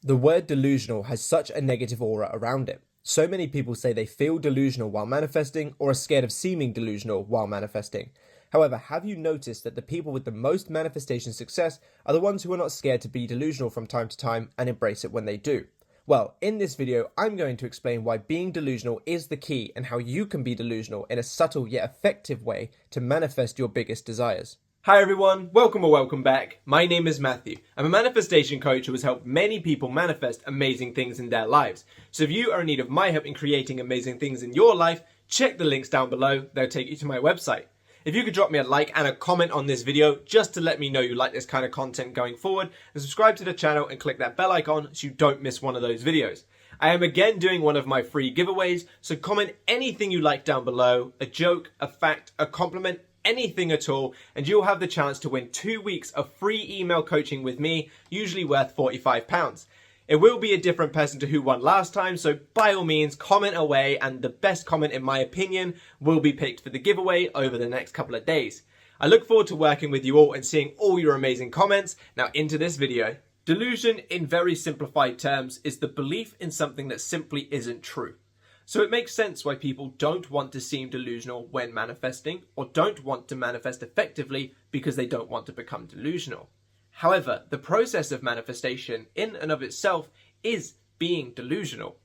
The word delusional has such a negative aura around it. So many people say they feel delusional while manifesting or are scared of seeming delusional while manifesting. However, have you noticed that the people with the most manifestation success are the ones who are not scared to be delusional from time to time and embrace it when they do? Well, in this video, I'm going to explain why being delusional is the key and how you can be delusional in a subtle yet effective way to manifest your biggest desires. Hi everyone, welcome or welcome back. My name is Matthew. I'm a manifestation coach who has helped many people manifest amazing things in their lives. So if you are in need of my help in creating amazing things in your life, check the links down below. They'll take you to my website. If you could drop me a like and a comment on this video just to let me know you like this kind of content going forward, and subscribe to the channel and click that bell icon so you don't miss one of those videos. I am again doing one of my free giveaways, so comment anything you like down below, a joke, a fact, a compliment, anything at all, and you'll have the chance to win 2 weeks of free email coaching with me, usually worth £45. It will be a different person to who won last time, so by all means comment away, and the best comment in my opinion will be picked for the giveaway over the next couple of days. I look forward to working with you all and seeing all your amazing comments. Now into this video. Delusion, in very simplified terms, is the belief in something that simply isn't true. So it makes sense why people don't want to seem delusional when manifesting, or don't want to manifest effectively because they don't want to become delusional. However, the process of manifestation in and of itself is being delusional.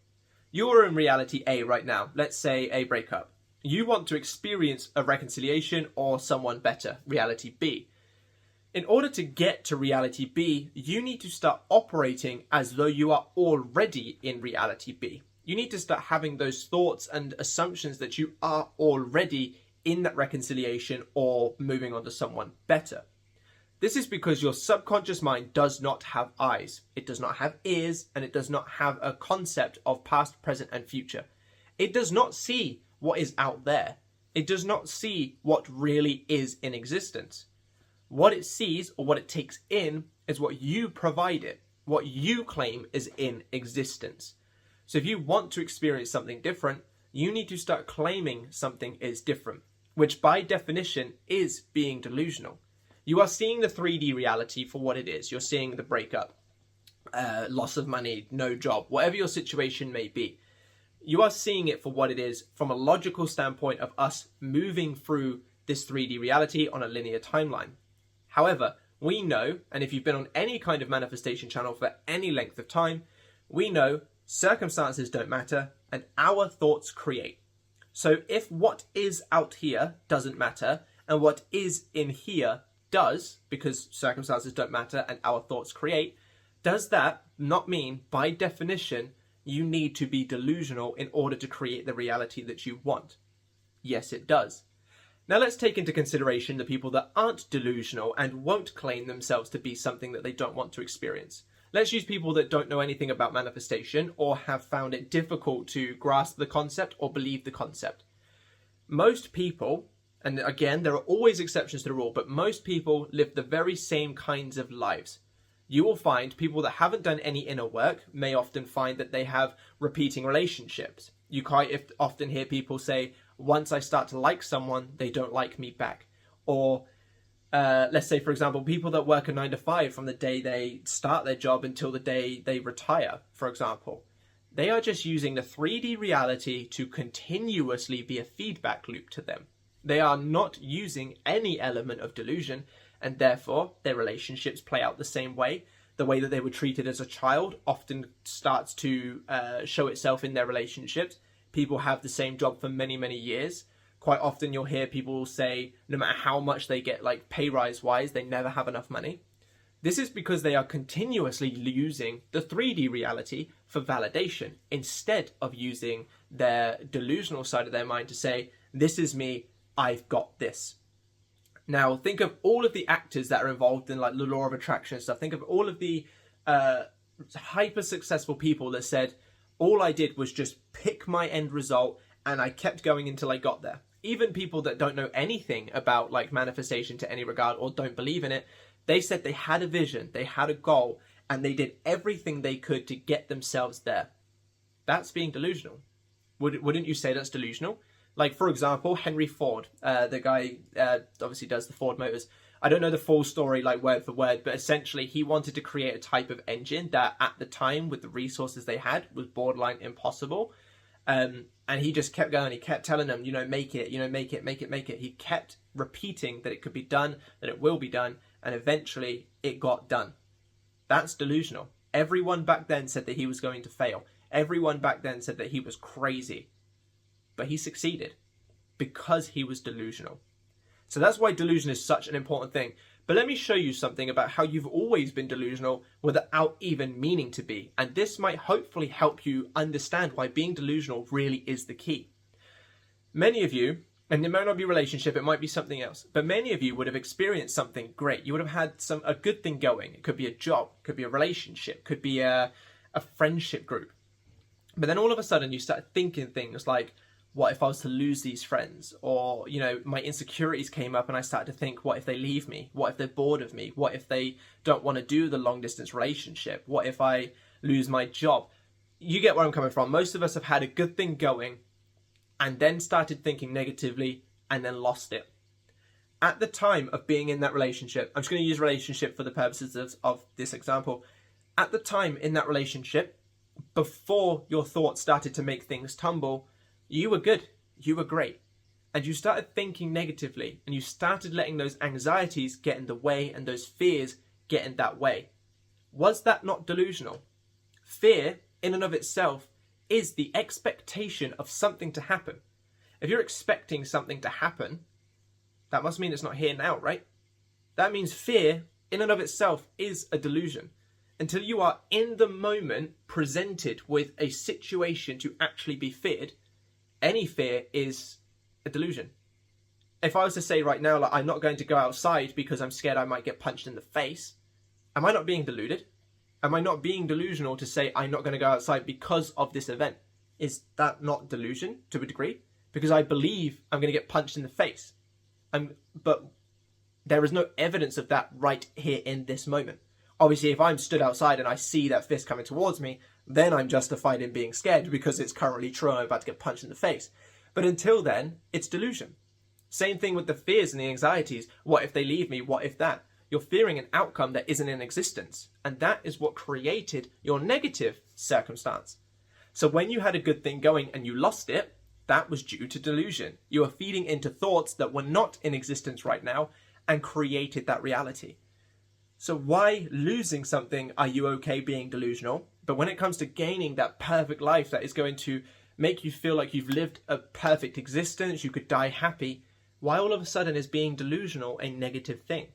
You're in reality A right now, let's say a breakup. You want to experience a reconciliation or someone better, reality B. In order to get to reality B, you need to start operating as though you are already in reality B. You need to start having those thoughts and assumptions that you are already in that reconciliation or moving on to someone better. This is because your subconscious mind does not have eyes, it does not have ears, and it does not have a concept of past, present, and future. It does not see what is out there. It does not see what really is in existence. What it sees, or what it takes in, is what you provide it, what you claim is in existence. So if you want to experience something different, you need to start claiming something is different, which by definition is being delusional. You are seeing the 3D reality for what it is. You're seeing the breakup, loss of money, no job, whatever your situation may be. You are seeing it for what it is from a logical standpoint of us moving through this 3D reality on a linear timeline. However, we know, and if you've been on any kind of manifestation channel for any length of time, we know circumstances don't matter and our thoughts create. So if what is out here doesn't matter and what is in here does, because circumstances don't matter and our thoughts create, does that not mean by definition you need to be delusional in order to create the reality that you want? Yes, it does. Now let's take into consideration the people that aren't delusional and won't claim themselves to be something that they don't want to experience. Let's use people that don't know anything about manifestation or have found it difficult to grasp the concept or believe the concept. Most people, and again, there are always exceptions to the rule, but most people live the very same kinds of lives. You will find people that haven't done any inner work may often find that they have repeating relationships. You quite often hear people say, once I start to like someone, they don't like me back. Or let's say, for example, people that work a 9 to 5 from the day they start their job until the day they retire, for example. They are just using the 3D reality to continuously be a feedback loop to them. They are not using any element of delusion, and therefore their relationships play out the same way. The way that they were treated as a child often starts to show itself in their relationships. People have the same job for many, many years. Quite often you'll hear people say, no matter how much they get, like pay rise wise, they never have enough money. This is because they are continuously using the 3D reality for validation instead of using their delusional side of their mind to say, this is me, I've got this. Now think of all of the actors that are involved in like the law of attraction and stuff. Think of all of the hyper successful people that said, all I did was just pick my end result and I kept going until I got there. Even people that don't know anything about like manifestation to any regard or don't believe in it, they said they had a vision, they had a goal, and they did everything they could to get themselves there. That's being delusional. Wouldn't you say that's delusional? Like, for example, Henry Ford, the guy obviously does the Ford Motors. I don't know the full story like word for word, but essentially he wanted to create a type of engine that at the time with the resources they had was borderline impossible. And he just kept going. He kept telling them, make it, make it, make it, make it. He kept repeating that it could be done, that it will be done. And eventually it got done. That's delusional. Everyone back then said that he was going to fail. Everyone back then said that he was crazy. But he succeeded because he was delusional. So that's why delusion is such an important thing. But let me show you something about how you've always been delusional without even meaning to be. And this might hopefully help you understand why being delusional really is the key. Many of you, and it might not be relationship, it might be something else, but many of you would have experienced something great. You would have had a good thing going. It could be a job, could be a relationship, could be a friendship group. But then all of a sudden you start thinking things like, what if I was to lose these friends? Or, my insecurities came up and I started to think, what if they leave me? What if they're bored of me? What if they don't want to do the long distance relationship? What if I lose my job? You get where I'm coming from. Most of us have had a good thing going and then started thinking negatively and then lost it. At the time of being in that relationship, I'm just going to use relationship for the purposes of this example. At the time in that relationship, before your thoughts started to make things tumble, you were good, you were great, and you started thinking negatively, and you started letting those anxieties get in the way and those fears get in that way. Was that not delusional? Fear, in and of itself, is the expectation of something to happen. If you're expecting something to happen, that must mean it's not here now, right? That means fear, in and of itself, is a delusion. Until you are in the moment presented with a situation to actually be feared, any fear is a delusion. If I was to say right now, like, I'm not going to go outside because I'm scared I might get punched in the face, am I not being deluded? Am I not being delusional to say I'm not going to go outside because of this event? Is that not delusion to a degree? Because I believe I'm going to get punched in the face. But there is no evidence of that right here in this moment. Obviously, if I'm stood outside and I see that fist coming towards me, then I'm justified in being scared because it's currently true. I'm about to get punched in the face. But until then, it's delusion. Same thing with the fears and the anxieties. What if they leave me? What if that? You're fearing an outcome that isn't in existence. And that is what created your negative circumstance. So when you had a good thing going and you lost it, that was due to delusion. You were feeding into thoughts that were not in existence right now and created that reality. So why losing something are you okay being delusional? But when it comes to gaining that perfect life that is going to make you feel like you've lived a perfect existence, you could die happy, why all of a sudden is being delusional a negative thing?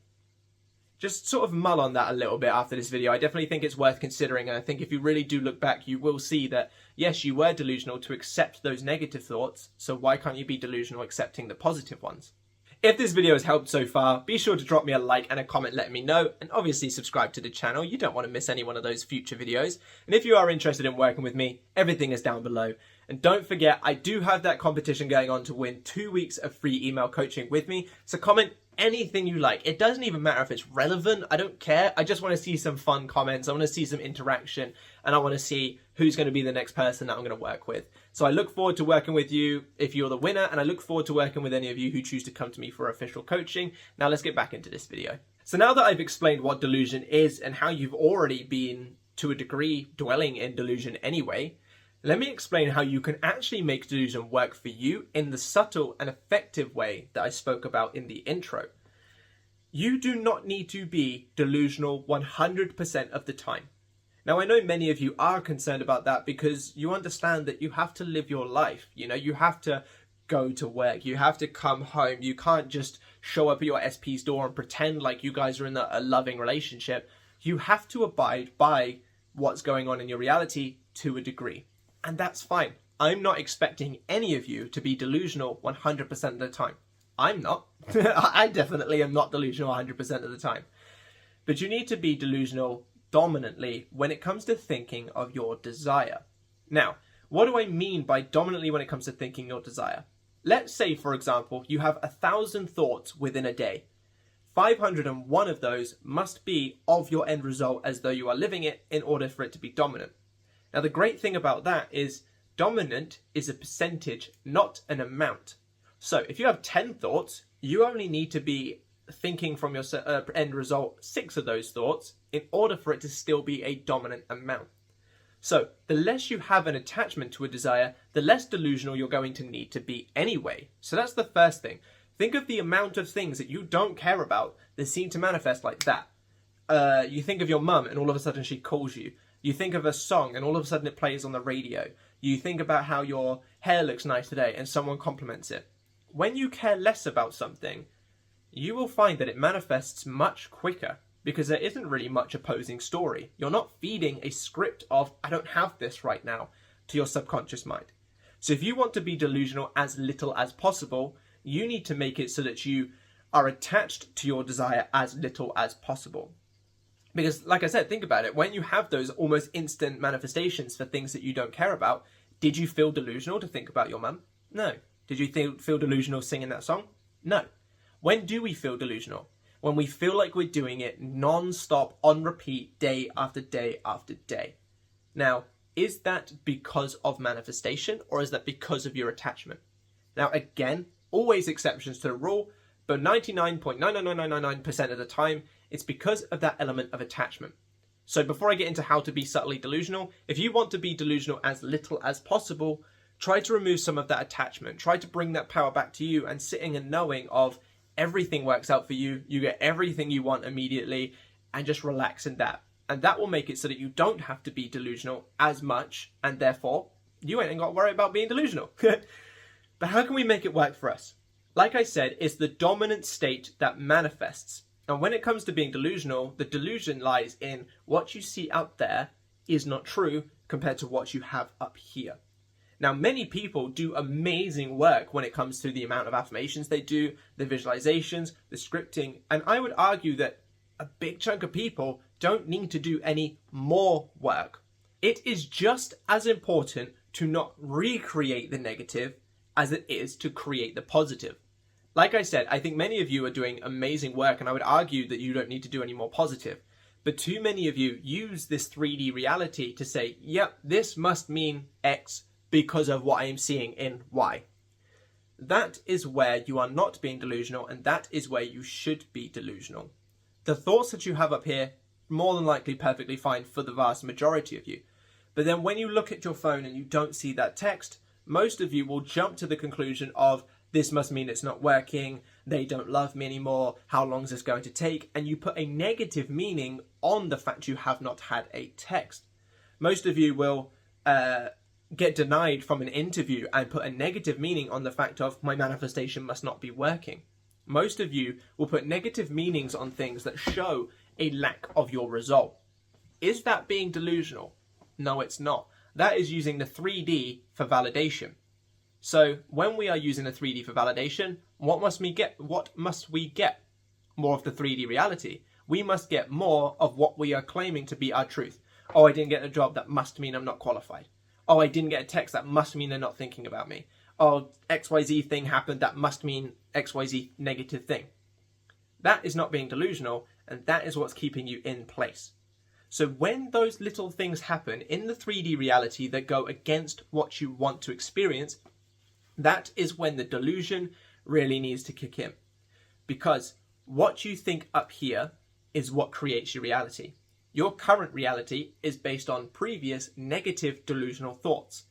Just sort of mull on that a little bit after this video. I definitely think it's worth considering, and I think if you really do look back, you will see that, yes, you were delusional to accept those negative thoughts, so why can't you be delusional accepting the positive ones? If this video has helped so far, be sure to drop me a like and a comment letting me know, and obviously subscribe to the channel. You don't want to miss any one of those future videos. And if you are interested in working with me, everything is down below. And don't forget, I do have that competition going on to win 2 weeks of free email coaching with me. So comment anything you like. It doesn't even matter if it's relevant. I don't care. I just want to see some fun comments. I want to see some interaction, and I want to see who's going to be the next person that I'm going to work with. So I look forward to working with you if you're the winner, and I look forward to working with any of you who choose to come to me for official coaching. Now let's get back into this video. So now that I've explained what delusion is and how you've already been, to a degree, dwelling in delusion anyway, let me explain how you can actually make delusion work for you in the subtle and effective way that I spoke about in the intro. You do not need to be delusional 100% of the time. Now, I know many of you are concerned about that because you understand that you have to live your life. You have to go to work. You have to come home. You can't just show up at your SP's door and pretend like you guys are in a loving relationship. You have to abide by what's going on in your reality to a degree. And that's fine. I'm not expecting any of you to be delusional 100% of the time. I'm not. I definitely am not delusional 100% of the time. But you need to be delusional dominantly when it comes to thinking of your desire. Now, what do I mean by dominantly when it comes to thinking your desire? Let's say, for example, you have 1,000 thoughts within a day. 501 of those must be of your end result as though you are living it in order for it to be dominant. Now, the great thing about that is dominant is a percentage, not an amount. So if you have 10 thoughts, you only need to be thinking from your end result 6 of those thoughts in order for it to still be a dominant amount. So the less you have an attachment to a desire, the less delusional you're going to need to be anyway. So that's the first thing. Think of the amount of things that you don't care about that seem to manifest like that. You think of your mum and all of a sudden she calls you. You think of a song and all of a sudden it plays on the radio. You think about how your hair looks nice today and someone compliments it. When you care less about something, you will find that it manifests much quicker because there isn't really much opposing story. You're not feeding a script of, I don't have this right now, to your subconscious mind. So if you want to be delusional as little as possible, you need to make it so that you are attached to your desire as little as possible. Because, like I said, think about it. When you have those almost instant manifestations for things that you don't care about, did you feel delusional to think about your mum? No. Did you feel delusional singing that song? No. When do we feel delusional? When we feel like we're doing it non-stop, on repeat, day after day after day. Now, is that because of manifestation or is that because of your attachment? Now, again, always exceptions to the rule, but 99.99999% of the time, it's because of that element of attachment. So before I get into how to be subtly delusional, if you want to be delusional as little as possible, try to remove some of that attachment. Try to bring that power back to you and sitting and knowing of everything works out for you. You get everything you want immediately and just relax in that. And that will make it so that you don't have to be delusional as much and therefore you ain't got to worry about being delusional. But how can we make it work for us? Like I said, it's the dominant state that manifests. And when it comes to being delusional, the delusion lies in what you see out there is not true compared to what you have up here. Now, many people do amazing work when it comes to the amount of affirmations they do, the visualizations, the scripting, and I would argue that a big chunk of people don't need to do any more work. It is just as important to not recreate the negative as it is to create the positive. Like I said, I think many of you are doing amazing work, and I would argue that you don't need to do any more positive. But too many of you use this 3D reality to say, yep, this must mean X because of what I am seeing in Y. That is where you are not being delusional, and that is where you should be delusional. The thoughts that you have up here, more than likely perfectly fine for the vast majority of you. But then when you look at your phone and you don't see that text, most of you will jump to the conclusion of, this must mean it's not working, they don't love me anymore, how long is this going to take? And you put a negative meaning on the fact you have not had a text. Most of you will get denied from an interview and put a negative meaning on the fact of, my manifestation must not be working. Most of you will put negative meanings on things that show a lack of your result. Is that being delusional? No, it's not. That is using the 3D for validation. So when we are using the 3D for validation, what must we get? More of the 3D reality. We must get more of what we are claiming to be our truth. Oh, I didn't get a job, that must mean I'm not qualified. Oh, I didn't get a text, that must mean they're not thinking about me. Oh, XYZ thing happened, that must mean XYZ negative thing. That is not being delusional, and that is what's keeping you in place. So when those little things happen in the 3D reality that go against what you want to experience, that is when the delusion really needs to kick in. Because what you think up here is what creates your reality. Your current reality is based on previous negative delusional thoughts.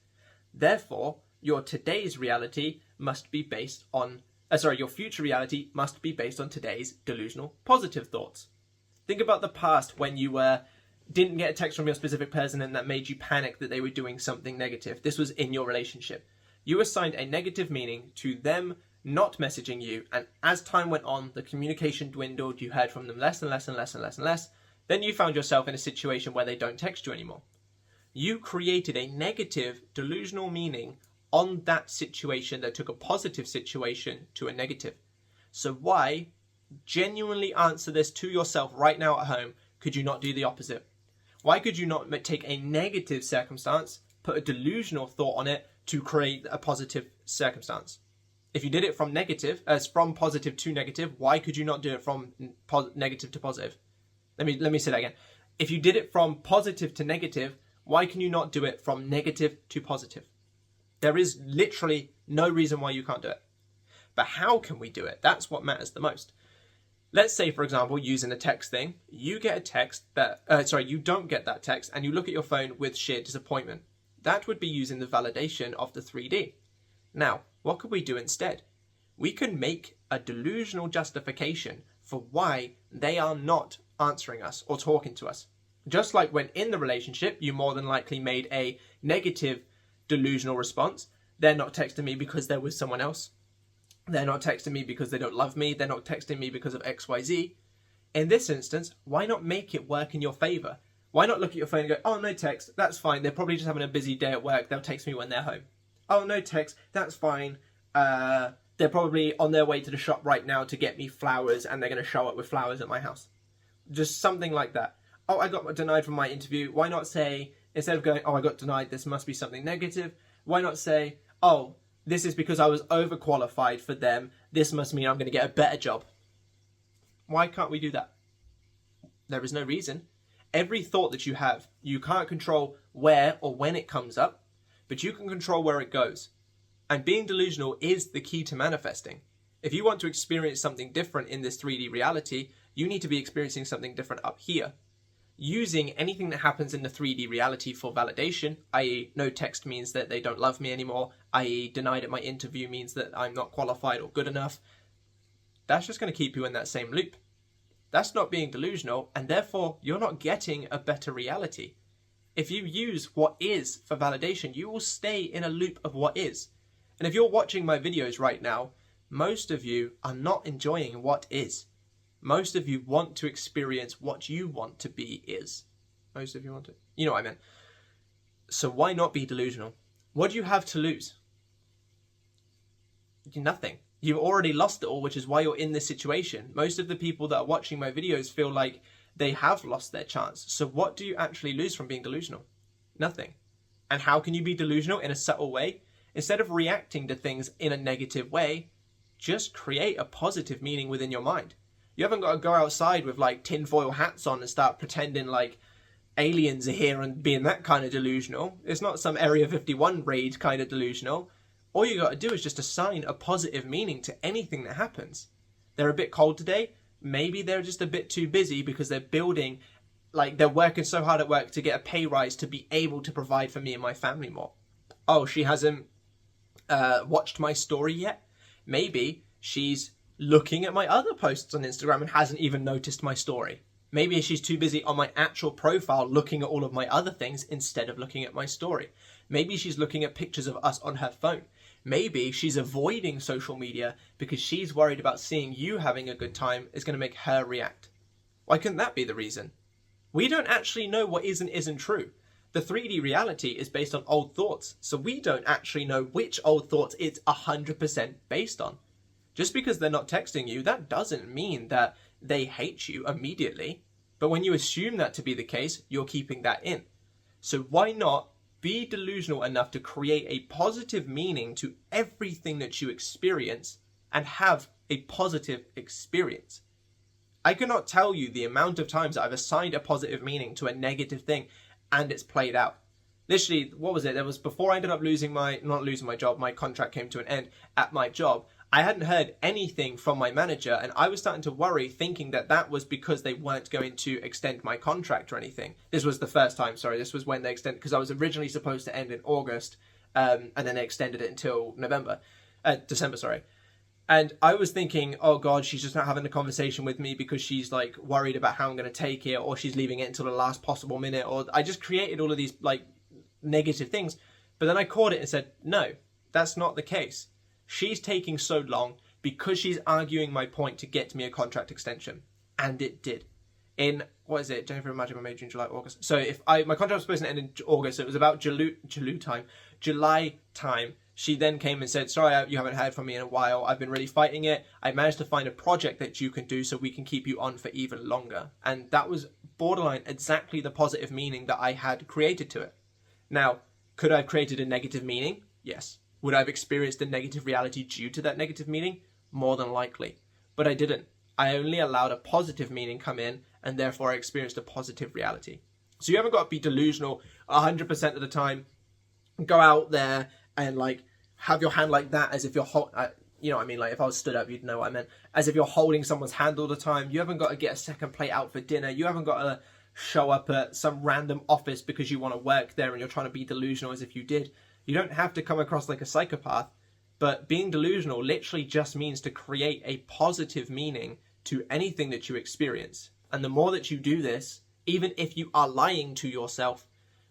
Therefore, your today's reality must be based on, your future reality must be based on today's delusional positive thoughts. Think about the past when you didn't get a text from your specific person and that made you panic that they were doing something negative. This was in your relationship. You assigned a negative meaning to them not messaging you, and as time went on, the communication dwindled, you heard from them less and less and less and less and less, then you found yourself in a situation where they don't text you anymore. You created a negative delusional meaning on that situation that took a positive situation to a negative. So why, genuinely answer this to yourself right now at home, could you not do the opposite? Why could you not take a negative circumstance, put a delusional thought on it to create a positive circumstance? If you did it from positive to negative, why could you not do it from negative to positive? Let me say that again. If you did it from positive to negative, why can you not do it from negative to positive? There is literally no reason why you can't do it. But how can we do it? That's what matters the most. Let's say, for example, using the text thing, you get a text that, you don't get that text and you look at your phone with sheer disappointment. That would be using the validation of the 3D. Now, what could we do instead? We can make a delusional justification for why they are not answering us or talking to us. Just like when in the relationship, you more than likely made a negative delusional response. They're not texting me because they're with someone else. They're not texting me because they don't love me. They're not texting me because of XYZ. In this instance, why not make it work in your favor? Why not look at your phone and go, oh, no text, that's fine. They're probably just having a busy day at work. They'll text me when they're home. Oh, no text, that's fine. They're probably on their way to the shop right now to get me flowers and they're going to show up with flowers at my house. Just something like that. Oh, I got denied from my interview. Why not say, instead of going, oh, I got denied, this must be something negative. Why not say, oh, this is because I was overqualified for them. This must mean I'm going to get a better job. Why can't we do that? There is no reason. Every thought that you have, you can't control where or when it comes up, but you can control where it goes. And being delusional is the key to manifesting. If you want to experience something different in this 3D reality, you need to be experiencing something different up here. Using anything that happens in the 3D reality for validation, i.e. no text means that they don't love me anymore, i.e. denied at my interview means that I'm not qualified or good enough, that's just going to keep you in that same loop. That's not being delusional, and therefore you're not getting a better reality. If you use what is for validation, you will stay in a loop of what is. And if you're watching my videos right now, most of you are not enjoying what is. Most of you want to experience what you want to be is. Most of you want to. You know what I meant. So why not be delusional? What do you have to lose? Nothing. You've already lost it all, which is why you're in this situation. Most of the people that are watching my videos feel like they have lost their chance. So what do you actually lose from being delusional? Nothing. And how can you be delusional in a subtle way? Instead of reacting to things in a negative way, just create a positive meaning within your mind. You haven't got to go outside with like tinfoil hats on and start pretending like aliens are here and being that kind of delusional. It's not some Area 51 raid kind of delusional. All you got to do is just assign a positive meaning to anything that happens. They're a bit cold today. Maybe they're just a bit too busy because they're building, like they're working so hard at work to get a pay rise to be able to provide for me and my family more. Oh, she hasn't watched my story yet. Maybe she's looking at my other posts on Instagram and hasn't even noticed my story. Maybe she's too busy on my actual profile looking at all of my other things instead of looking at my story. Maybe she's looking at pictures of us on her phone. Maybe she's avoiding social media because she's worried about seeing you having a good time is going to make her react. Why couldn't that be the reason? We don't actually know what is and isn't true. The 3D reality is based on old thoughts, so we don't actually know which old thoughts it's 100% based on. Just because they're not texting you, that doesn't mean that they hate you immediately. But when you assume that to be the case, you're keeping that in. So why not be delusional enough to create a positive meaning to everything that you experience and have a positive experience? I cannot tell you the amount of times that I've assigned a positive meaning to a negative thing and it's played out. Literally, what was it? That was before I ended up not losing my job, my contract came to an end at my job. I hadn't heard anything from my manager and I was starting to worry, thinking that that was because they weren't going to extend my contract or anything. This was the first time, this was when they extended, because I was originally supposed to end in August and then they extended it until December. And I was thinking, oh God, she's just not having a conversation with me because she's like worried about how I'm going to take it, or she's leaving it until the last possible minute, or I just created all of these like negative things. But then I caught it and said, no, that's not the case. She's taking so long because she's arguing my point to get me a contract extension. And it did. In, what is it, January, March, May, June, July, August. So my contract was supposed to end in August, so it was about July time. She then came and said, sorry, you haven't heard from me in a while. I've been really fighting it. I managed to find a project that you can do so we can keep you on for even longer. And that was borderline exactly the positive meaning that I had created to it. Now, could I have created a negative meaning? Yes. Would I have experienced a negative reality due to that negative meaning? More than likely. But I didn't. I only allowed a positive meaning come in, and therefore I experienced a positive reality. So you haven't got to be delusional 100% of the time. Go out there and like have your hand like that as if you're You know what I mean? Like if I was stood up, you'd know what I meant. As if you're holding someone's hand all the time. You haven't got to get a second plate out for dinner. You haven't got to show up at some random office because you want to work there and you're trying to be delusional as if you did. You don't have to come across like a psychopath, but being delusional literally just means to create a positive meaning to anything that you experience. And the more that you do this, even if you are lying to yourself,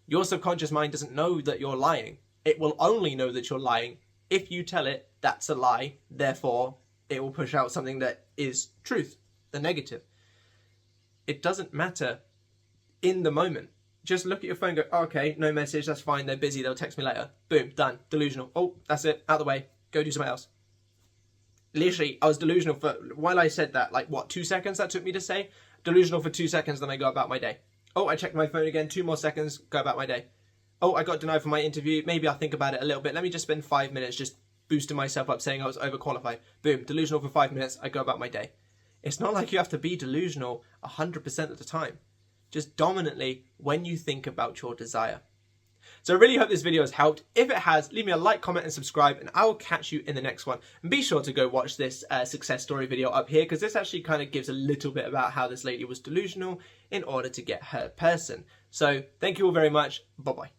your subconscious mind doesn't know that you're lying. It will only know that you're lying if you tell it that's a lie. Therefore, it will push out something that is truth, the negative. It doesn't matter in the moment. Just look at your phone and go, oh, okay, no message, that's fine, they're busy, they'll text me later. Boom, done, delusional. Oh, that's it, out of the way, go do something else. Literally, I was delusional for, while I said that, like what, 2 seconds that took me to say? Delusional for 2 seconds, then I go about my day. Oh, I checked my phone again, 2 more seconds, go about my day. Oh, I got denied for my interview, maybe I'll think about it a little bit. Let me just spend 5 minutes just boosting myself up saying I was overqualified. Boom, delusional for 5 minutes, I go about my day. It's not like you have to be delusional 100% of the time. Just dominantly when you think about your desire. So I really hope this video has helped. If it has, leave me a like, comment and subscribe, and I will catch you in the next one. And be sure to go watch this success story video up here, because this actually kind of gives a little bit about how this lady was delusional in order to get her person. So thank you all very much. Bye-bye.